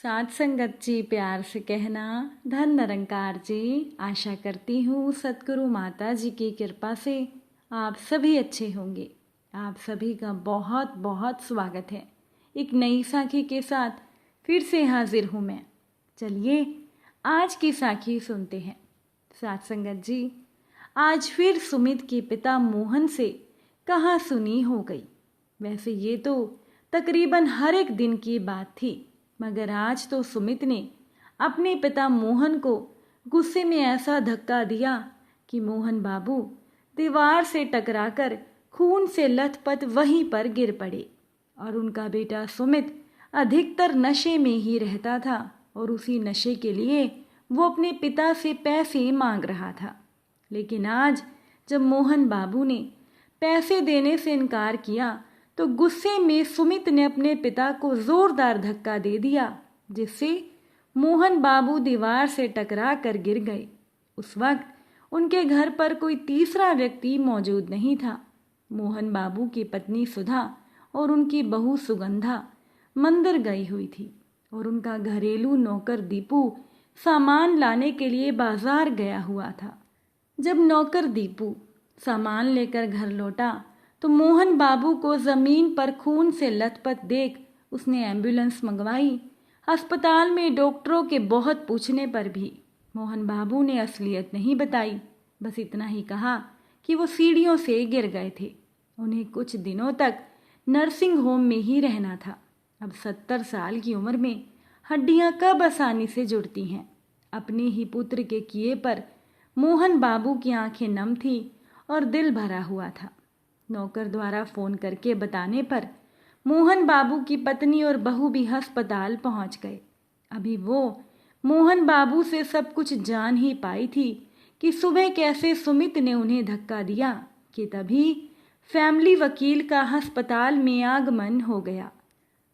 साथ संगत जी प्यार से कहना, धन निरंकार जी। आशा करती हूँ सतगुरु माता जी की कृपा से आप सभी अच्छे होंगे। आप सभी का बहुत बहुत स्वागत है। एक नई साखी के साथ फिर से हाजिर हूँ मैं। चलिए आज की साखी सुनते हैं। साथ संगत जी, आज फिर सुमित के पिता मोहन से कहाँ सुनी हो गई। वैसे ये तो तकरीबन हर एक दिन की बात थी, मगर आज तो सुमित ने अपने पिता मोहन को गुस्से में ऐसा धक्का दिया कि मोहन बाबू दीवार से टकराकर खून से लथपथ वहीं पर गिर पड़े। और उनका बेटा सुमित अधिकतर नशे में ही रहता था और उसी नशे के लिए वो अपने पिता से पैसे मांग रहा था। लेकिन आज जब मोहन बाबू ने पैसे देने से इनकार किया तो गुस्से में सुमित ने अपने पिता को जोरदार धक्का दे दिया, जिससे मोहन बाबू दीवार से टकरा कर गिर गए। उस वक्त उनके घर पर कोई तीसरा व्यक्ति मौजूद नहीं था। मोहन बाबू की पत्नी सुधा और उनकी बहू सुगंधा मंदिर गई हुई थी और उनका घरेलू नौकर दीपू सामान लाने के लिए बाजार गया हुआ था। जब नौकर दीपू सामान लेकर घर लौटा तो मोहन बाबू को जमीन पर खून से लथपथ देख उसने एम्बुलेंस मंगवाई। अस्पताल में डॉक्टरों के बहुत पूछने पर भी मोहन बाबू ने असलियत नहीं बताई। बस इतना ही कहा कि वो सीढ़ियों से गिर गए थे। उन्हें कुछ दिनों तक नर्सिंग होम में ही रहना था। अब 70 साल की उम्र में हड्डियां कब आसानी से जुड़ती हैं। अपने ही पुत्र के किए पर मोहन बाबू की आंखें नम थी और दिल भरा हुआ था। नौकर द्वारा फोन करके बताने पर मोहन बाबू की पत्नी और बहू भी अस्पताल पहुंच गए। अभी वो मोहन बाबू से सब कुछ जान ही पाई थी कि सुबह कैसे सुमित ने उन्हें धक्का दिया कि तभी फैमिली वकील का अस्पताल में आगमन हो गया।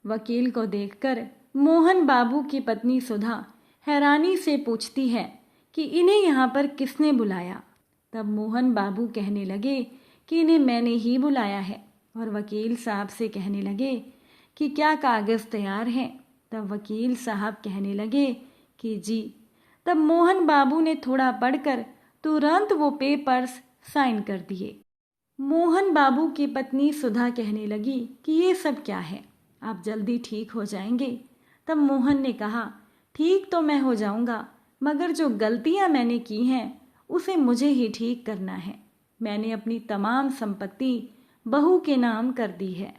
वकील को देखकर मोहन बाबू की पत्नी सुधा हैरानी से पूछती है कि इन्हें यहाँ पर किसने बुलाया। तब मोहन बाबू कहने लगे कि इन्हें मैंने ही बुलाया है और वकील साहब से कहने लगे कि क्या कागज़ तैयार हैं। तब वकील साहब कहने लगे कि जी। तब मोहन बाबू ने थोड़ा पढ़कर तुरंत वो पेपर्स साइन कर दिए। मोहन बाबू की पत्नी सुधा कहने लगी कि ये सब क्या है, आप जल्दी ठीक हो जाएंगे। तब मोहन ने कहा, ठीक तो मैं हो जाऊंगा, मगर जो गलतियां मैंने की हैं उसे मुझे ही ठीक करना है। मैंने अपनी तमाम संपत्ति बहू के नाम कर दी है।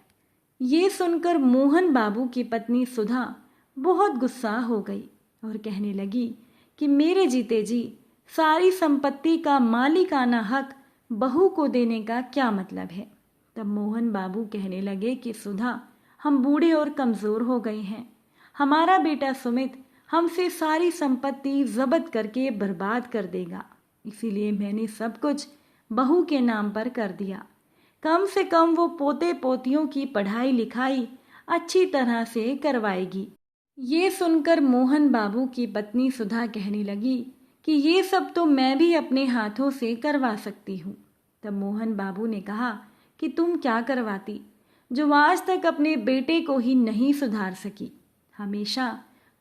ये सुनकर मोहन बाबू की पत्नी सुधा बहुत गुस्सा हो गई और कहने लगी कि मेरे जीते जी सारी संपत्ति का मालिकाना हक बहू को देने का क्या मतलब है। तब मोहन बाबू कहने लगे कि सुधा, हम बूढ़े और कमज़ोर हो गए हैं। हमारा बेटा सुमित हमसे सारी संपत्ति जब्त करके बर्बाद कर देगा, इसीलिए मैंने सब कुछ बहू के नाम पर कर दिया। कम से कम वो पोते पोतियों की पढ़ाई लिखाई अच्छी तरह से करवाएगी। ये सुनकर मोहन बाबू की पत्नी सुधा कहने लगी कि ये सब तो मैं भी अपने हाथों से करवा सकती हूँ। तब मोहन बाबू ने कहा कि तुम क्या करवाती, जो आज तक अपने बेटे को ही नहीं सुधार सकी। हमेशा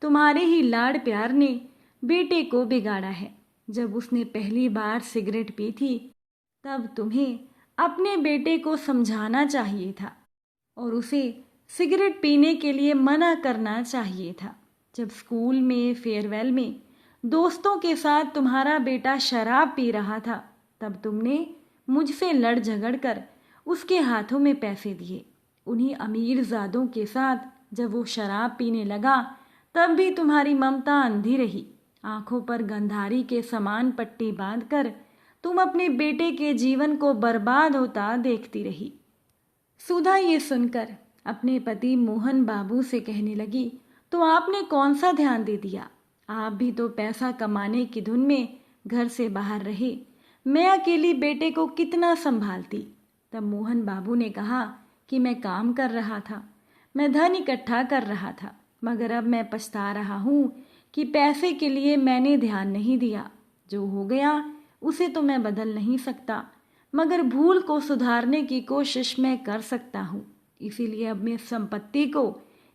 तुम्हारे ही लाड़ प्यार ने बेटे को बिगाड़ा है। जब उसने पहली बार सिगरेट पी थी तब तुम्हें अपने बेटे को समझाना चाहिए था और उसे सिगरेट पीने के लिए मना करना चाहिए था। जब स्कूल में फेयरवेल में दोस्तों के साथ तुम्हारा बेटा शराब पी रहा था तब तुमने मुझसे लड़ झगड़ कर उसके हाथों में पैसे दिए। उन्हीं अमीरजादों के साथ जब वो शराब पीने लगा तब भी तुम्हारी ममता अंधी रही। आंखों पर गंधारी के समान पट्टी बांधकर तुम अपने बेटे के जीवन को बर्बाद होता देखती रही। सुधा ये सुनकर अपने पति मोहन बाबू से कहने लगी, तो आपने कौन सा ध्यान दे दिया। आप भी तो पैसा कमाने की धुन में घर से बाहर रहे। मैं अकेली बेटे को कितना संभालती। तब मोहन बाबू ने कहा कि मैं काम कर रहा था, मैं धन इकट्ठा कर रहा था, मगर अब मैं पछता रहा हूँ कि पैसे के लिए मैंने ध्यान नहीं दिया। जो हो गया उसे तो मैं बदल नहीं सकता, मगर भूल को सुधारने की कोशिश मैं कर सकता हूँ। इसीलिए अब मैं संपत्ति को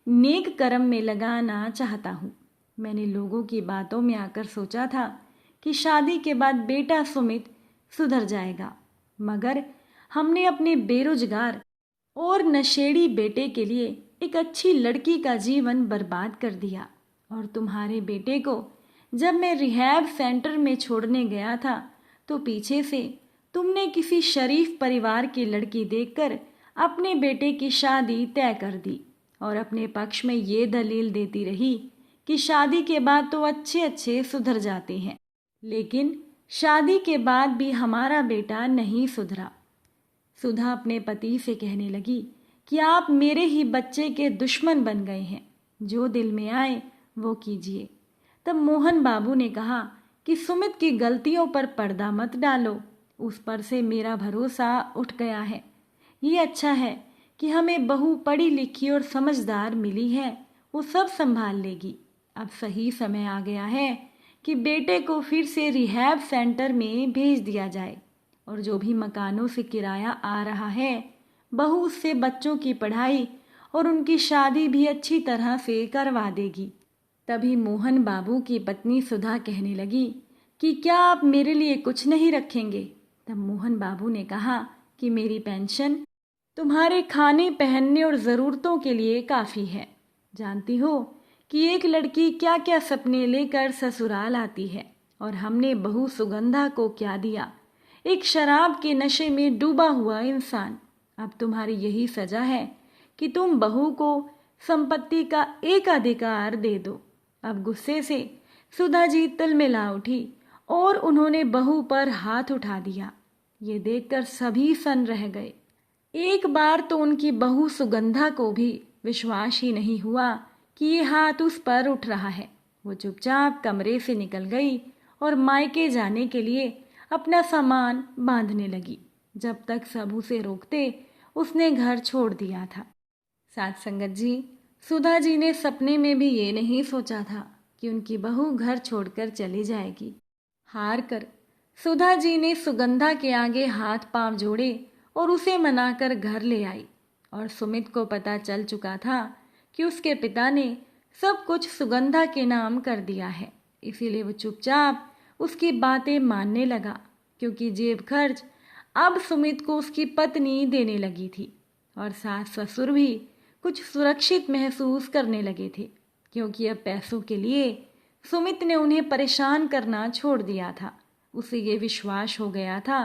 नेक कर्म में लगाना चाहता हूँ। मैंने लोगों की बातों में आकर सोचा था कि शादी के बाद बेटा सुमित सुधर जाएगा, मगर हमने अपने बेरोजगार और नशेड़ी बेटे के लिए एक अच्छी लड़की का जीवन बर्बाद कर दिया। और तुम्हारे बेटे को जब मैं रिहैब सेंटर में छोड़ने गया था तो पीछे से तुमने किसी शरीफ परिवार की लड़की देखकर अपने बेटे की शादी तय कर दी और अपने पक्ष में ये दलील देती रही कि शादी के बाद तो अच्छे अच्छे सुधर जाते हैं, लेकिन शादी के बाद भी हमारा बेटा नहीं सुधरा। सुधा अपने पति से कहने लगी कि आप मेरे ही बच्चे के दुश्मन बन गए हैं, जो दिल में आए वो कीजिए। तब मोहन बाबू ने कहा कि सुमित की गलतियों पर पर्दा मत डालो, उस पर से मेरा भरोसा उठ गया है। ये अच्छा है कि हमें बहू पढ़ी लिखी और समझदार मिली है, वो सब संभाल लेगी। अब सही समय आ गया है कि बेटे को फिर से रिहैब सेंटर में भेज दिया जाए और जो भी मकानों से किराया आ रहा है बहू उससे बच्चों की पढ़ाई और उनकी शादी भी अच्छी तरह से करवा देगी। तभी मोहन बाबू की पत्नी सुधा कहने लगी कि क्या आप मेरे लिए कुछ नहीं रखेंगे? तब मोहन बाबू ने कहा कि मेरी पेंशन तुम्हारे खाने पहनने और ज़रूरतों के लिए काफ़ी है। जानती हो कि एक लड़की क्या क्या सपने लेकर ससुराल आती है, और हमने बहू सुगंधा को क्या दिया, एक शराब के नशे में डूबा हुआ इंसान। अब तुम्हारी यही सजा है कि तुम बहू को संपत्ति का एकाधिकार दे दो। अब गुस्से से सुधा जी तिलमिला उठी और उन्होंने बहू पर हाथ उठा दिया। ये देखकर सभी सन्न रह गए। एक बार तो उनकी बहू सुगंधा को भी विश्वास ही नहीं हुआ कि ये हाथ उस पर उठ रहा है। वो चुपचाप कमरे से निकल गई और मायके जाने के लिए अपना सामान बांधने लगी। जब तक सब उसे रोकते उसने घर छोड़ दिया था। साथ संगत जी, सुधा जी ने सपने में भी ये नहीं सोचा था कि उनकी बहू घर छोड़कर चली जाएगी। हार कर सुधा जी ने सुगंधा के आगे हाथ पांव जोड़े और उसे मनाकर घर ले आई। और सुमित को पता चल चुका था कि उसके पिता ने सब कुछ सुगंधा के नाम कर दिया है, इसीलिए वो चुपचाप उसकी बातें मानने लगा, क्योंकि जेब खर्च अब सुमित को उसकी पत्नी देने लगी थी और सास ससुर भी कुछ सुरक्षित महसूस करने लगे थे, क्योंकि अब पैसों के लिए सुमित ने उन्हें परेशान करना छोड़ दिया था। उसे ये विश्वास हो गया था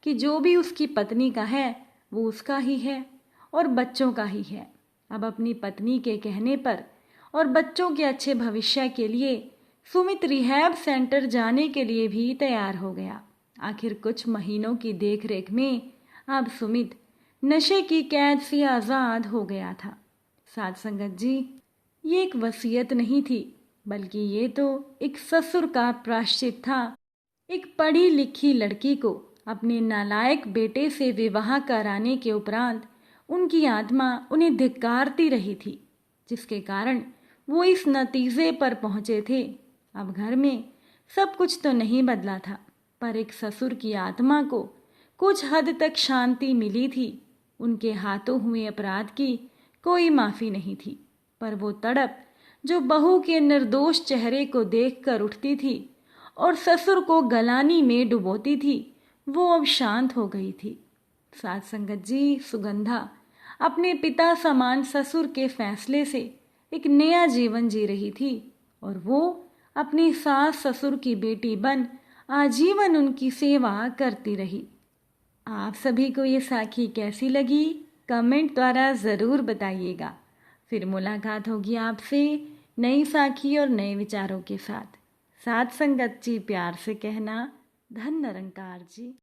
कि जो भी उसकी पत्नी का है वो उसका ही है और बच्चों का ही है। अब अपनी पत्नी के कहने पर और बच्चों के अच्छे भविष्य के लिए सुमित रिहैब सेंटर जाने के लिए भी तैयार हो गया। आखिर कुछ महीनों की देखरेख में अब सुमित नशे की कैद से आज़ाद हो गया था। साथ संगत जी, ये एक वसीयत नहीं थी, बल्कि ये तो एक ससुर का प्रायश्चित था। एक पढ़ी लिखी लड़की को अपने नालायक बेटे से विवाह कराने के उपरांत उनकी आत्मा उन्हें धिक्कारती रही थी, जिसके कारण वो इस नतीजे पर पहुंचे थे। अब घर में सब कुछ तो नहीं बदला था, पर एक ससुर की आत्मा को कुछ हद तक शांति मिली थी। उनके हाथों हुए अपराध की कोई माफ़ी नहीं थी, पर वो तड़प जो बहू के निर्दोष चेहरे को देखकर उठती थी और ससुर को गलानी में डुबोती थी, वो अब शांत हो गई थी। साथ संगत जी, सुगंधा अपने पिता समान ससुर के फैसले से एक नया जीवन जी रही थी और वो अपनी सास ससुर की बेटी बन आजीवन उनकी सेवा करती रही। आप सभी को ये साखी कैसी लगी कमेंट द्वारा ज़रूर बताइएगा। फिर मुलाकात होगी आपसे नई साखी और नए विचारों के साथ। साथ संगत जी प्यार से कहना, धन निरंकार जी।